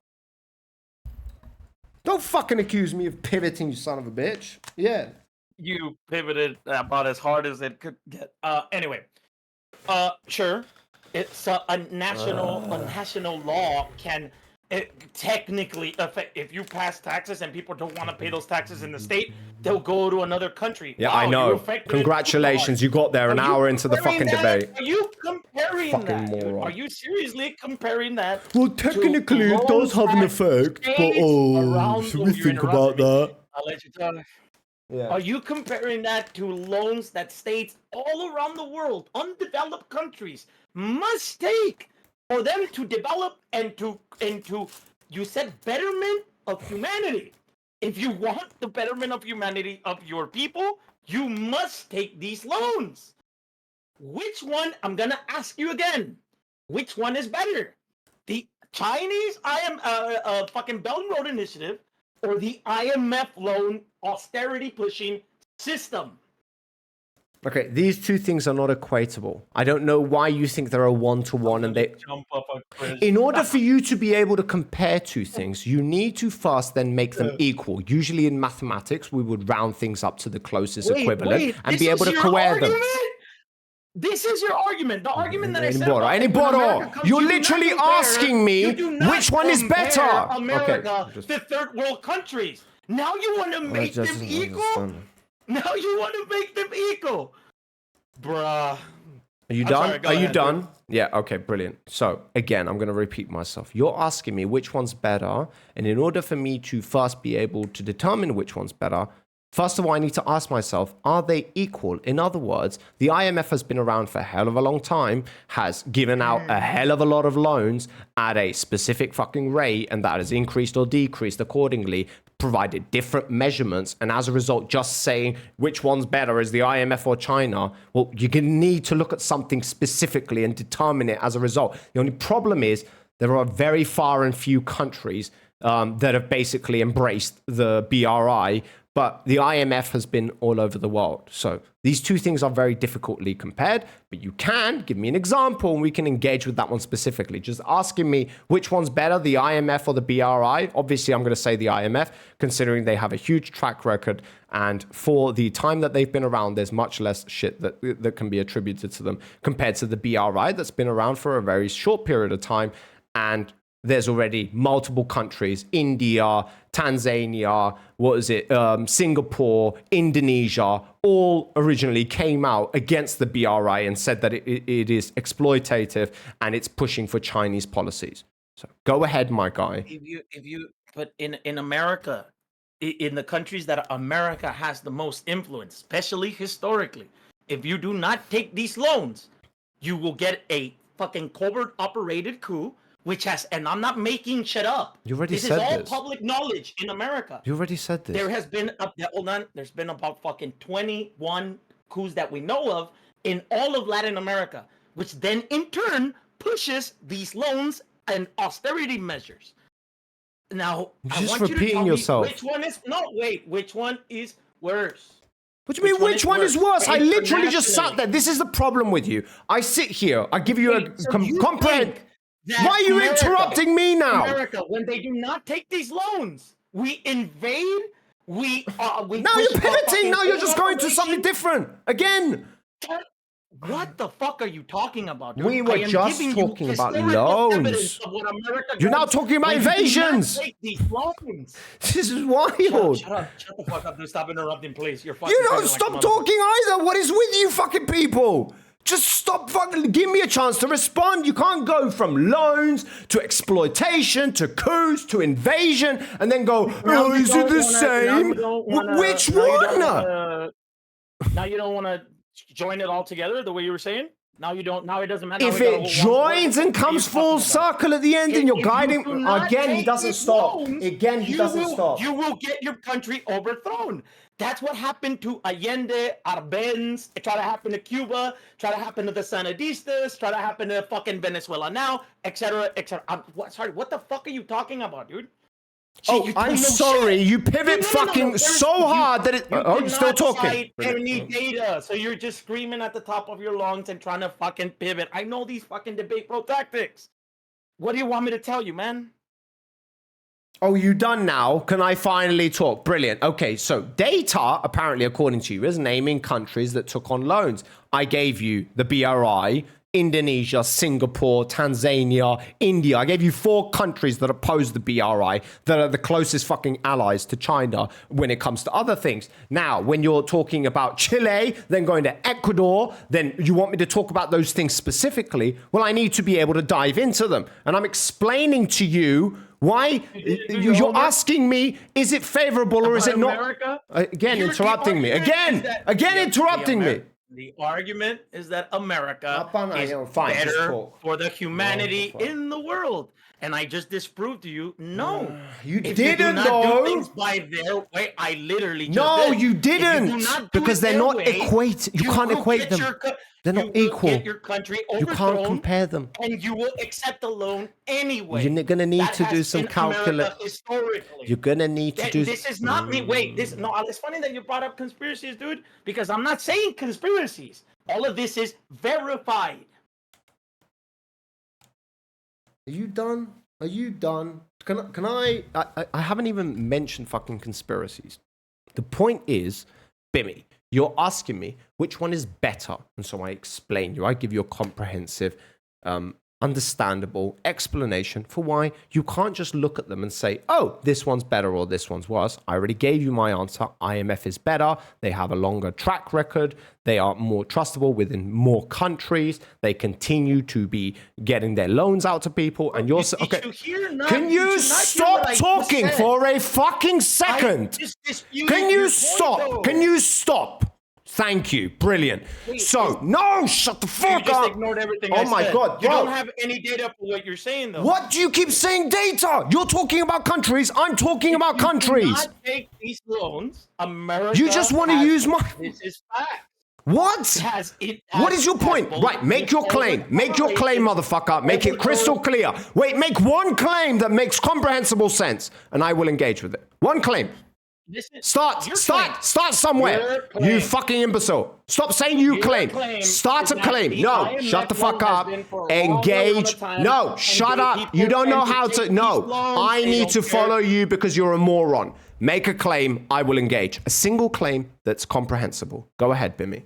Don't fucking accuse me of pivoting, you son of a bitch. Yeah. You pivoted about as hard as it could get. Anyway, sure, it's a national law can technically affect. If you pass taxes and people don't want to pay those taxes in the state, they'll go to another country. Yeah, wow, I know. Congratulations, you got there an hour into the fucking debate. Are you comparing fucking that? Moron. Are you seriously comparing that? Well, technically, it does have an effect, but should we think about that? I'll let you talk. Yeah. Are you comparing that to loans that states all around the world, undeveloped countries, must take for them to develop and to you said betterment of humanity? If you want the betterment of humanity of your people, you must take these loans. Which one? I'm gonna ask you again. Which one is better? The Chinese fucking Belt and Road Initiative or the IMF loan austerity pushing system? Okay, these two things are not equatable. I don't know why you think they're a one-to-one and they... Jump up a quiz. In order for you to be able to compare two things, you need to first then make them equal. Usually in mathematics, we would round things up to the closest equivalent and be able to compare them. This is your argument. The argument that I said You're literally asking me which one is better. America, the third world countries. Now you want to make them equal? Now you want to make them equal? Bruh. Are you done? Are you done? Yeah, okay, brilliant. So, again, I'm going to repeat myself. You're asking me which one's better, and in order for me to first be able to determine which one's better, first of all, I need to ask myself, are they equal? In other words, the IMF has been around for a hell of a long time, has given out a hell of a lot of loans at a specific fucking rate, and that has increased or decreased accordingly, provided different measurements, and as a result, just saying which one's better is the IMF or China, well, you're going to need to look at something specifically and determine it as a result. The only problem is there are very far and few countries that have basically embraced the BRI, but the IMF has been all over the world. So these two things are very difficultly compared, but you can give me an example and we can engage with that one specifically. Just asking me which one's better, the IMF or the BRI. Obviously, I'm going to say the IMF, considering they have a huge track record. And for the time that they've been around, there's much less shit that can be attributed to them compared to the BRI that's been around for a very short period of time. And there's already multiple countries, India, Tanzania, Singapore, Indonesia, all originally came out against the BRI and said that it is exploitative and it's pushing for Chinese policies. So go ahead, my guy. But in America, in the countries that America has the most influence, especially historically, if you do not take these loans, you will get a fucking covert operated coup. Which has, and I'm not making shit up. You already said this. This is all public knowledge in America. You already said this. There has been, there's been about fucking 21 coups that we know of in all of Latin America, which then in turn pushes these loans and austerity measures. Now, I want you to tell me which one is, which one is worse? What do you mean, which one is worse? I literally just sat there. This is the problem with you. I sit here, I give you a comprehensive... that Why are you America, interrupting me now? America, when they do not take these loans, we invade. We Now push you're pivoting. fucking Now you're just going to operation. something different again. What the fuck are you talking about, dude? We were I am just giving talking you about historical evidence loans. of what America You're now does talking about when you do not invasions. take these loans. This is wild. Shut up. Shut the fuck up, dude. Stop interrupting, please. You're fucking You don't like stop a motherfucker. talking either. What is with you fucking people? Just stop fucking, give me a chance to respond. You can't go from loans to exploitation to coups to invasion and then go, oh, is it the same? Which one? Now you don't want to join it all together the way you were saying? Now you don't, now it doesn't matter. If it joins and comes full circle at the end and you're guiding, again, he doesn't stop. Again, he doesn't stop. You will get your country overthrown. That's what happened to Allende, Arbenz. It tried to happen to Cuba, try to happen to the Sandinistas, try to happen to fucking Venezuela now, etc., etc. Sorry, what the fuck are you talking about, dude? Oh, I'm sorry. You pivot fucking so hard that it. Oh, you're still talking. Any data, so you're just screaming at the top of your lungs and trying to fucking pivot. I know these fucking debate pro tactics. What do you want me to tell you, man? Oh, you done now? Can I finally talk? Brilliant. Okay, so data, apparently, according to you, is naming countries that took on loans. I gave you the BRI, Indonesia, Singapore, Tanzania, India. I gave you 4 countries that oppose the BRI, that are the closest fucking allies to China when it comes to other things. Now, when you're talking about Chile, then going to Ecuador, then you want me to talk about those things specifically. Well, I need to be able to dive into them. And I'm explaining to you why you're asking me, is it favorable or is it not? America? Again, interrupting me. Again, interrupting me. The argument is that America is fine, better for the humanity in the world. And I just disproved to you, no. You if didn't, you do not though. do things by their way, I literally just No, did. you If you do didn't. not do Because it they're their not way, equate. You can't will equate get them. your They're you not will equal. Get your country You overthrown, can't compare them. and you will accept a loan anyway. You're going to need That to do has some been America calculation. historically. You're going to need to do. This is not me. Wait, no. It's funny that you brought up conspiracies, dude, because I'm not saying conspiracies. All of this is verified. Are you done? Are you done? Can I haven't even mentioned fucking conspiracies. The point is, Bimmy, you're asking me which one is better. And so I explain you. I give you a comprehensive, understandable explanation for why you can't just look at them and say, oh, this one's better or this one's worse. I already gave you my answer. IMF is better. They have a longer track record. They are more trustable within more countries. They continue to be getting their loans out to people. And you're okay. Can you stop talking for a fucking second? Can you stop? Can you stop? Thank you. Brilliant. So, no, shut the fuck up. You just ignored everything I said. Oh my God, You bro. don't have any data for what you're saying, though. What do you keep saying data? You're talking about countries. I'm talking about countries. Do not take these loans. America. You just want to use my. This is fact. What? What is your point? Right, make your claim. Make your claim, motherfucker. Make it crystal clear. Wait, make one claim that makes comprehensible sense, and I will engage with it. One claim. Start somewhere. You fucking imbecile. Stop saying you claim. Start a claim. No, shut the fuck up. Engage. No, shut up. You don't know how to. No, I need to follow you because you're a moron. Make a claim. I will engage. A single claim that's comprehensible. Go ahead, Bimmy.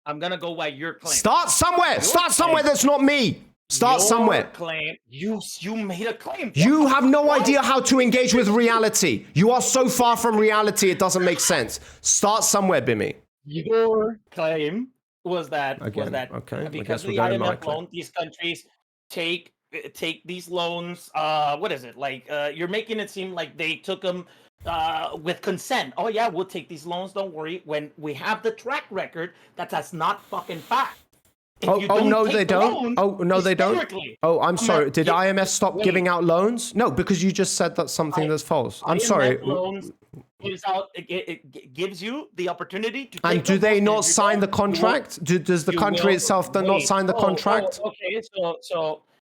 I'm going to go by your claim. Start somewhere. Start somewhere that's not me. Start somewhere. Claim. You made a claim. You have no idea how to engage with reality. You are so far from reality, it doesn't make sense. Start somewhere, Bimmy. Your claim was that okay, because of the IMF loan, these countries take these loans. What is it like? You're making it seem like they took them with consent. Oh yeah, we'll take these loans. Don't worry. When we have the track record, that's not fucking fact. Oh no, they don't. Oh no, they don't. Oh, I'm sorry. Did IMF stop giving out loans? No, because you just said that's something that's false. I'm sorry. Loans it gives you the opportunity to. And do they not sign the contract? Does the country itself not sign the contract? Okay,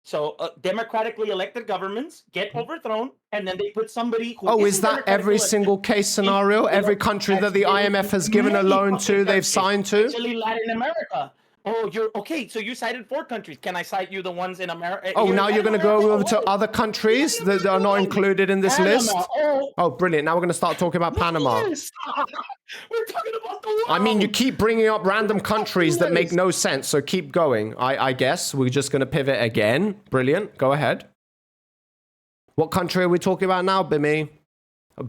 so democratically elected governments get overthrown, and then they put somebody who. Is that every single case scenario? Every country that the IMF has given a loan to, they've signed to? Especially Latin America. Oh, you're okay. So you cited 4 countries. Can I cite you the ones in America? Oh, now you're going to go over to other countries that are not included in this list? Oh, brilliant. Now we're going to start talking about Panama. Yes. We're talking about the world. I mean, you keep bringing up random countries that make no sense, so keep going. I guess we're just going to pivot again. Brilliant. Go ahead. What country are we talking about now, Bimmy?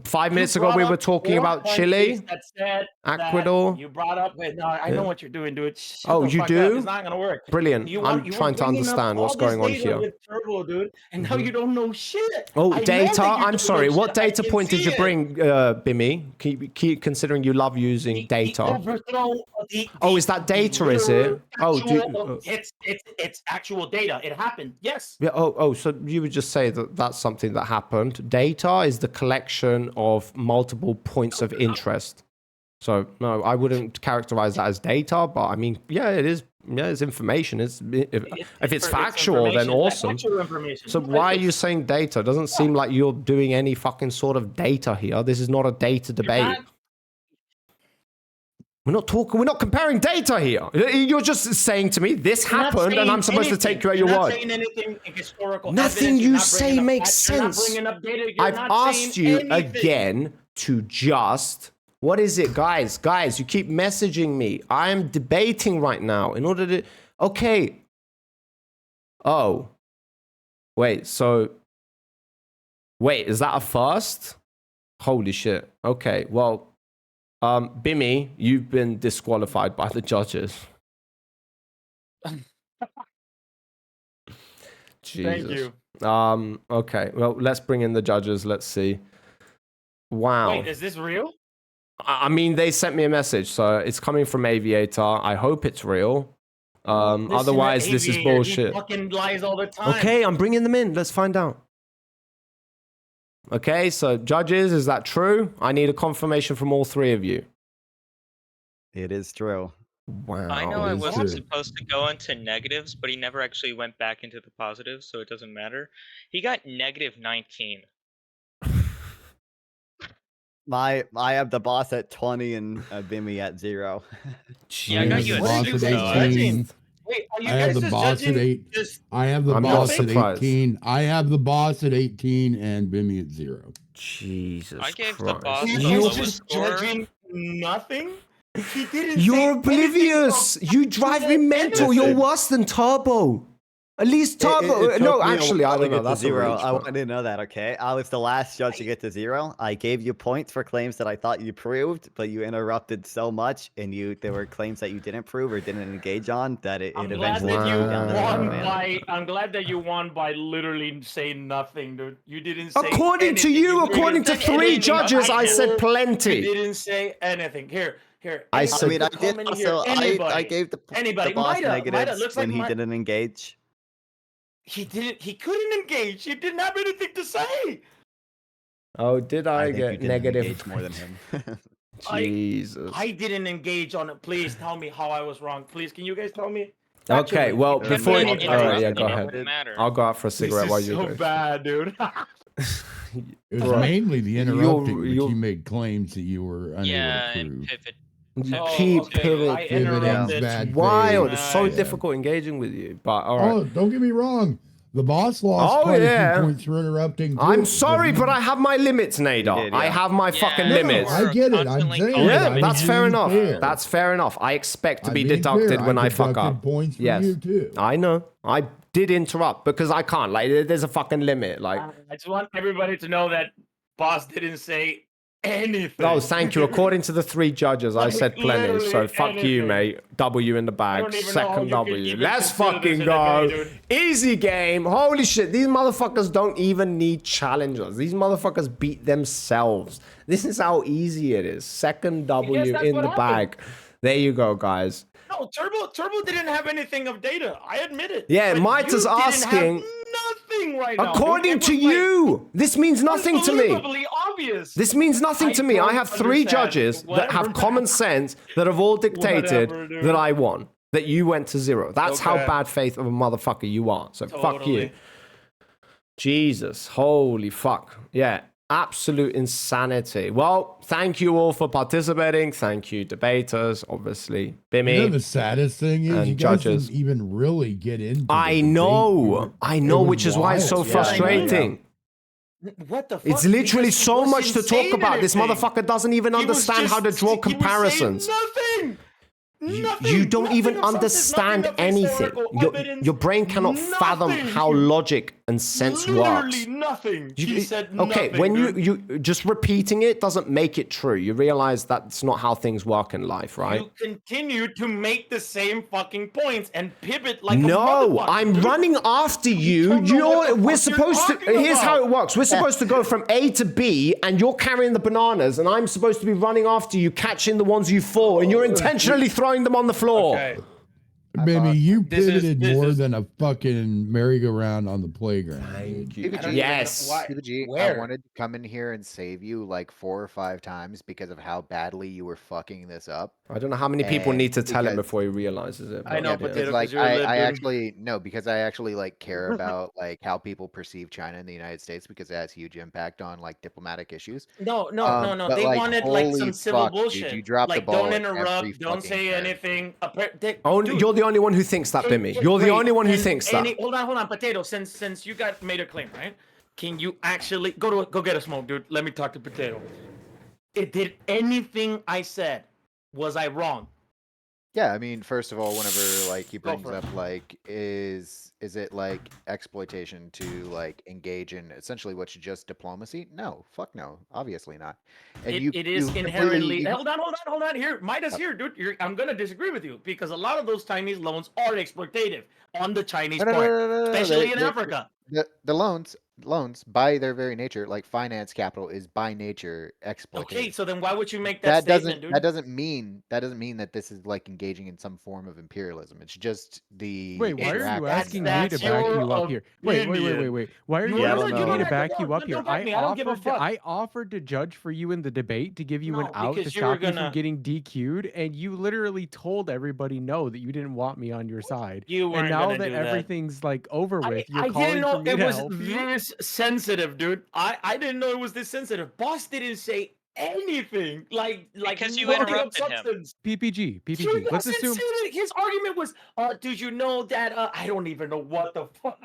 5 minutes ago, we were talking about Chile, Ecuador. You brought up. No, I know what you're doing, dude. Oh, you do? It's not gonna work. Brilliant. I'm trying to understand what's going on here. With Turbo, dude, and now you don't know shit. Oh, data. I'm sorry. What data point did you bring, Bimmy? Keep considering you love using data. Oh, is that data? Is it? Oh, it's actual data. It happened. Yes. Yeah. Oh. So you would just say that that's something that happened. Data is the collection of multiple points of interest. So no, I wouldn't characterize that as data, but I mean, yeah, it is. Yeah, it's information. If it's factual, then awesome. So why are you saying data? It doesn't seem like you're doing any fucking sort of data here. This is not a data debate. We're not comparing data here. You're just saying to me, this happened, and I'm supposed to take you at your word. You're not saying anything historical. Nothing you say makes sense. I've asked you again to just... What is it, guys? Guys, you keep messaging me. I am debating right now in order to... Okay. Oh. Wait, so... Wait, is that a first? Holy shit. Okay, well... Bimmy, you've been disqualified by the judges. Jesus. Thank you. Okay, well, let's bring in the judges. Let's see. Wow. Wait, is this real? I mean, they sent me a message, so it's coming from Aviator. I hope it's real. Otherwise, this is bullshit. He fucking lies all the time. Okay, I'm bringing them in. Let's find out. Okay, so judges, is that true? I need a confirmation from all 3 of you. It is true. Wow. I know I wasn't supposed to go into negatives, but he never actually went back into the positives, so it doesn't matter. He got -19. I have the boss at 20 and Bimmy at 0. Yeah, I got you at 6, though. Wait, are you I have the boss at 8. I have the boss at 18. I have the boss at 18 and Bimmy at 0. Jesus I gave Christ. the boss the You're lowest just score. judging nothing? He didn't You're say oblivious. You drive me mental. You're worse than Turbo. At least Turbo. No, actually, I don't know. That's 0. I wanted to know that, okay? I was the last judge to get to 0. I gave you points for claims that I thought you proved, but you interrupted so much, and there were claims that you didn't prove or didn't engage on that it eventually came down to 0, man. I'm glad that you won by literally saying nothing, dude. You didn't say According to you, according to 3 judges, I said plenty. You didn't say anything. Here. I mean, I did also. I gave the boss negatives when he didn't engage. He couldn't engage. He didn't have anything to say. Oh, did I get negative? Engage more than him. Jesus. I didn't engage on it. Please tell me how I was wrong. Ple's, can you guys tell me? Okay, well, before you... Alright, yeah, go ahead. Matter. I'll go out for a cigarette while you go. go. So bad, dude. It was mainly the interrupting, but you made claims that you were unable to and prove. pivot. You keep pivoting. Bad Wild. faith. It's so difficult engaging with you. But all right. Oh, don't get me wrong. The boss lost quite a few points for interrupting. I'm sorry, but I have my limits, Nader. I have my fucking limits. I get it. I'm saying yeah, that's fair enough. That's fair enough. I expect to be deducted when I fuck up. Points for yes, you too. I know. I did interrupt because I can't. Like, there's a fucking limit. Like, I just want everybody to know that boss didn't say anything. Oh, thank you. According to the 3 judges, I said plenty. So fuck you, mate. W in the bag. Second W. Let's fucking go. Easy game. Holy shit. These motherfuckers don't even need challengers. These motherfuckers beat themselves. This is how easy it is. Second W in the bag. There you go, guys. No, Turbo didn't have anything of data. I admit it. Yeah, Maita's asking. Nothing right now. According to you, this means nothing to me. Obvious. This means nothing to me. I have 3 judges that have common sense that have all dictated that I won, that you went to 0. That's how bad faith of a motherfucker you are. So fuck you. Jesus, holy fuck. Yeah. Absolute insanity. Well, thank you all for participating. Thank you, debaters, obviously. Bimmy. You know, the saddest thing is you guys judges. didn't even really get into the I debate. know, which is why it's so wild. frustrating. What the fuck? It's literally Because he so much wasn't to talk saying about. This anything. motherfucker doesn't even He was understand how to just- draw he was saying comparisons. Nothing. You don't Nothing even of substance, understand nothing of anything. historical evidence, Your brain cannot fathom nothing. how logic and sense works. Literally nothing. He said nothing. Okay, when dude. you just repeating it doesn't make it true. You realize that's not how things work in life, right? You continue to make the same fucking points and pivot like a No, motherfucker. I'm dude. running after you. don't know what the We're fuck supposed you're to. talking Here's how about. it works. We're supposed to go from A to B, and you're carrying the bananas, and I'm supposed to be running after you, catching the ones you fall, and you're intentionally throwing them on the floor. Okay. Baby, you This is- pivoted this more is- than a fucking merry-go-round on the playground. Thank I you. don't even Yes. know why. PBG, I Where? wanted to come in here and save you like 4 or 5 times because of how badly you were fucking this up. I don't know how many people And need to tell him because- before he realizes it. I know, yeah. but It's Potato, like 'cause you're a lib, I dude. actually no, because I actually like care about like how people perceive China and the United States because it has huge impact on like diplomatic issues. No. But, They like, wanted like holy some civil fuck, dude, bullshit. you dropped the like ball don't at every interrupt, don't fucking say turn. anything. Only, Dude, you're the only one who thinks that, Bimmy. You're the only one who thinks that. Hold on, Potato. Since you got made a claim, right? Can you actually go get a smoke, dude? Let me talk to Potato. Did anything I said, was I wrong? Yeah, I mean, first of all, whenever like he Go brings for it. up like is it like exploitation to like engage in essentially what's just diplomacy? No, fuck no, obviously not. And It is completely- inherently. you- Hold on. Here, Midas here, dude. I'm gonna disagree with you because a lot of those Chinese loans are exploitative on the Chinese No, no, part, no, no, no, no, especially in they- Africa. The loans by their very nature, like finance capital, is by nature exploitative. Okay, so then why would you make that statement, dude? That doesn't mean that this is like engaging in some form of imperialism. It's just the Wait, why are you interaction asking that- me to That's back your you up here? Wait. Why are You you I don't asking know. me to have back you don't up here? back me. I don't give a fuck. I offered to judge for you in the debate to give you an No, out to because you were stop you from gonna- getting DQ'd, and you literally told everybody no that you didn't want me on your side. You weren't And now gonna that do that. everything's like over with, you're I calling didn't know for me it to was help you? this sensitive, dude. I didn't know it was this sensitive. Boss didn't say anything. Like Because you nothing of interrupted him. substance. PPG. He Let's wasn't assume. saying it. His argument was, did you know that? I don't even know what the fuck.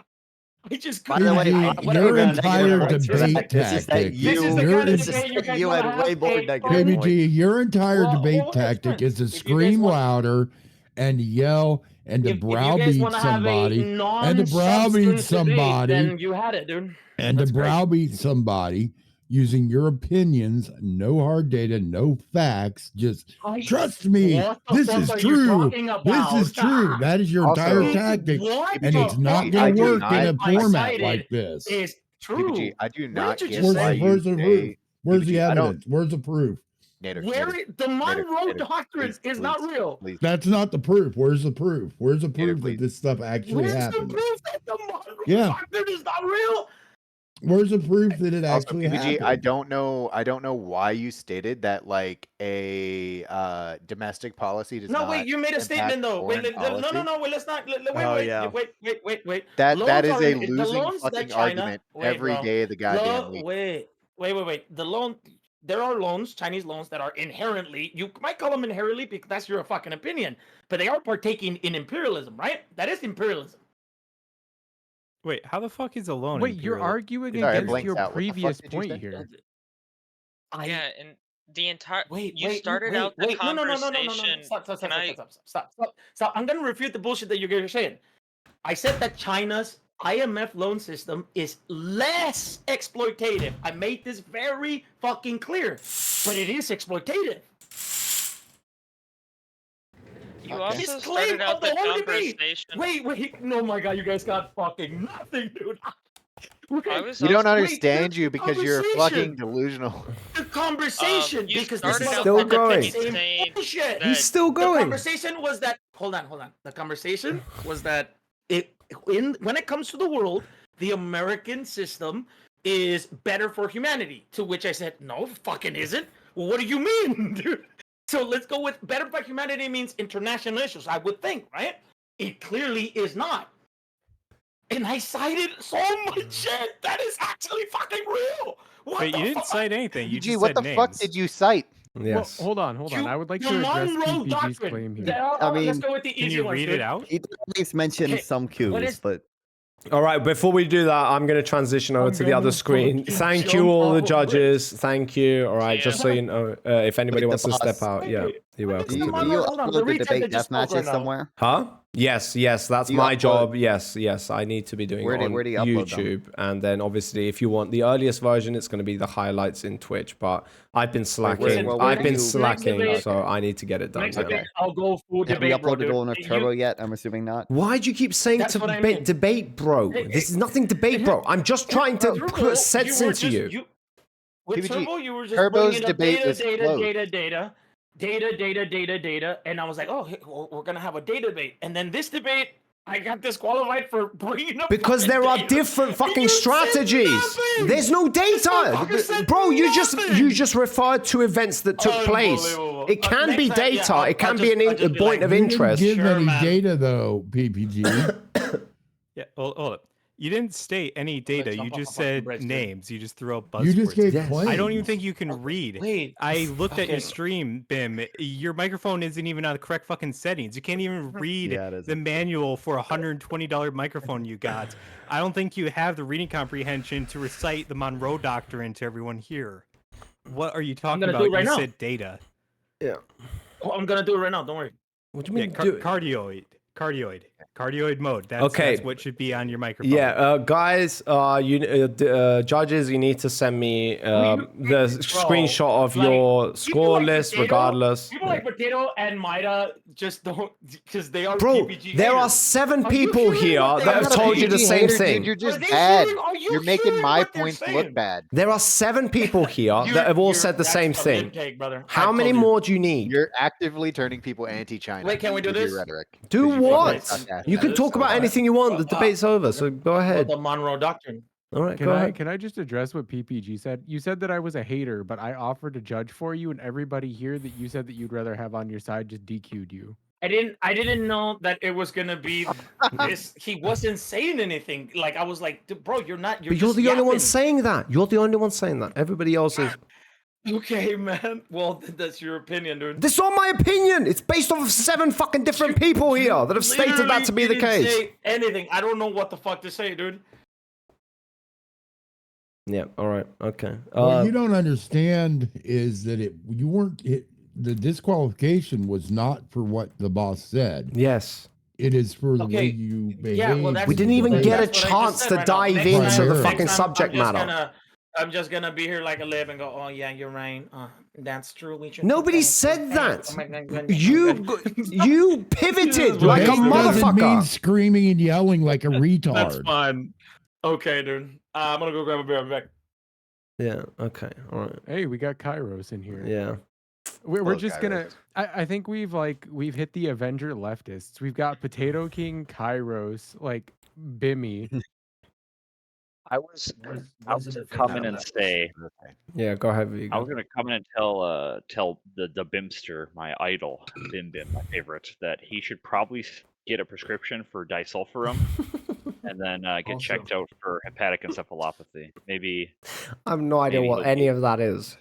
I just By the way, PG, whatever, your man. entire Points for debate that. This is that tactic. you. This is the your kind of en- debate you guys you wanna had have, way more hey, negative fine. points. PG, your entire Well, debate well, tactic is to if you guys scream want- louder and yell and to If you guys browbeat want to have a somebody and to browbeat non-substance debate, somebody then you had it, dude. and to That's great. browbeat somebody using your opinions, no hard data, no facts, just trust me, What the this fuck is are you true. talking This about? is true. That is your Also- entire tactic, What and the it's not fuck going I to do work in a not- format cited like this. Is true. PPG, I do Where not did you get just why say? you Where's the proof? say Where's the PPG, I don't- evidence? Where's the proof? Nader, Where Nader, the Monroe Nader, Doctrine please, is not please, real. please. That's not the proof. Where's the proof? Where's the proof that please. this stuff actually Where's the happened? proof that the Monroe Yeah. Doctrine is not real? Where's the proof that it Also, actually PPG, happened? I don't know why you stated that like a domestic policy does No, not wait, you made a impact Statement though. Wait, foreign policy. no, wait, let's not. Wait, Oh, yeah. wait. That Loans is are a in- the losing loans that fucking China- argument wait, every bro. day of the goddamn week. Wait. The loan. There are loans, Chinese loans, that are inherently. You might call them inherently because that's your fucking opinion, but they are partaking in imperialism, right? That is imperialism. Wait, how the fuck is a loan? Wait, you're imperial? arguing Sorry, I against blanked your out. What the fuck previous did you point say? here. Yeah, and the entire Wait, you started out the No. conversation. Stop. I'm gonna refute the bullshit that you're saying. I said that China's IMF loan system is less exploitative. I made this very fucking clear, but it is exploitative. You Okay. also His claim started out of the the whole debate. conversation. Wait. Oh my god, you guys got fucking nothing, dude. I was We don't also- understand you because you're fucking conversation. delusional. The conversation, you because started this out Still motherfucker going. kept saying saying bullshit. that- He's still The going. conversation was that. Hold on. The conversation was that when it comes to the world, the American system is better for humanity. To which I said, no, fucking isn't. Well, what do you mean, dude? So let's go with better for humanity means international issues. I would think, right? It clearly is not. And I cited so much shit that is actually fucking real. What Wait, the you didn't fuck? cite anything. You PG, just what said the fuck names. did you cite? Yes. Well, hold on. I would like The to address Monroe PPG's Doctrine. claim here. Let's go with the Can easy you ones, read dude. it out? He at least mentioned Okay, some what cues, is- but All right, before we do that, I'm going to transition over I'm to the other gonna screen. fucking Thank you, jump all the off a judges. Thank you. All right, Yeah. just so you know, if anybody Wait, the wants to step boss. out, yeah, you're Look at welcome the to do do. you Hold on, upload the retard debate that just spoke deathmatches right now. somewhere? Huh? Yes, that's Do you my upload- job. Yes, I need to be doing Where it do- on where do you upload them? YouTube. And then obviously, if you want the earliest version, it's going to be the highlights in Twitch. But I've been slacking. where I've do been you- slacking, Next so I need to get it done. Next Yeah. debate, I'll go full Have you debate, bro. uploaded Dude. Owner Turbo yet? I'm assuming not. Why do you keep saying That's what I mean. debate, bro? This is nothing debate, bro. I'm just trying to Turbo, put sense you were into just- you. With PPG, Turbo, you were just Turbo's bringing up debate was data, and I was like, oh, hey, we're gonna have a data debate. And then this debate, I got disqualified for bringing up Because fucking there are data. different And fucking you said strategies. nothing! There's no This motherfucker data. said Bro, you nothing! just referred to events that took place. Unbelievable. It can Next be time, yeah, data. I'll It can just- be I'll a just be point like, of You didn't interest. give Sure, any man. data though, PPG. Yeah, hold up. You didn't state any data. jump You off just a fucking said bridge, dude. names. You just threw out buzzwords. You just gave Yes. claims. I don't even think you can read. Wait, I looked at your okay. stream, Bim. Your microphone isn't even on the correct fucking settings. You can't even read Yeah, it the isn't. manual for a $120 microphone you got. I don't think you have the reading comprehension to recite the Monroe Doctrine to everyone here. What are you talking gonna do about? it right You now. said data. Yeah. Oh, I'm gonna do it right now. Don't worry. What do you Yeah, mean? do it? cardioid mode. That's Okay. that's what should be on your microphone. Yeah, guys, judges, you need to send me the screenshot of your score list, regardless. People like Potato and Maida just don't, because they are Bro, PPG there are haters. 7 Are you people hearing here what they that are have I'm not a told you the PG same hater, thing. Dude, you're just Are they bad. hearing- are you You're making hearing my what they're points saying? look bad. There are 7 people here that have all said the That's same a thing. lip take, brother. How I many told you. more do you need? You're actively turning people anti-China. Wait, can we do with your this? rhetoric. Do 'Cause you fucking what? suck ass You at can it talk so about bad. anything you want. The debate's over, so go ahead. The Monroe Doctrine. All right, go ahead. Can I just address what PPG said? You said that I was a hater, but I offered to judge for you, and everybody here that you said that you'd rather have on your side just DQ'd you. I didn't know that it was gonna be this. He wasn't saying anything. Like I was like, bro, you're not. You're But you're just the only one yapping. saying that. You're the only one saying that. Everybody else is. Okay, man. Well, that's your opinion, dude. This is not my opinion. It's based off of 7 fucking different people here that have stated that to be the Literally case. didn't say anything. I don't know what the fuck to say, dude. Yeah. All right. Okay. What you don't understand is that the disqualification was not for what the boss said. Yes. It is for the way Okay. you behave. Yeah, well, that's, We didn't even that's get a what I just chance said to right now. dive Next into time- the next fucking time, subject matter. I'm just gonna be here like a lib and go, oh yeah, you're right. That's true. We should. Nobody said that. You pivoted like a Debate doesn't mean motherfucker. screaming and yelling like a retard. That's fine. Okay, dude. I'm gonna go grab a beer. I'm back. Yeah. Okay. All right. Hey, we got Kairos in here. Yeah. We're Fuck just gonna. I think we've hit the Avenger leftists. We've got Potato King, Kairos, like Bimmy. I was gonna come in and say, Yeah. Go ahead, Vigo. I was gonna come in and tell the Bimster, my idol, Bim, my favorite, that he should probably get a prescription for disulfiram and then get checked out for hepatic encephalopathy. Maybe I have no idea maybe what any of that is.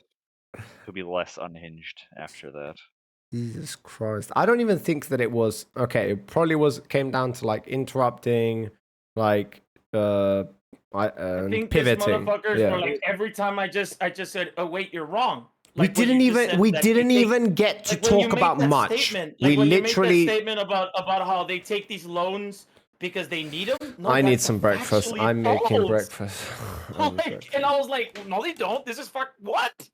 he'll be less unhinged after that. Jesus Christ. I don't even think that it was okay. It probably came down to like interrupting, like I think pivoting. these motherfuckers Yeah. were like every time I just said, oh wait, you're wrong. We Like, what didn't you just even said, we that didn't they take- even get to like, when you talk make about that much. statement, We like, when you literally. make that statement about how they take these loans because they need them. No, I need that's some breakfast. actually I'm making false. breakfast. Like, and I was like, no, they don't. This is fuck what?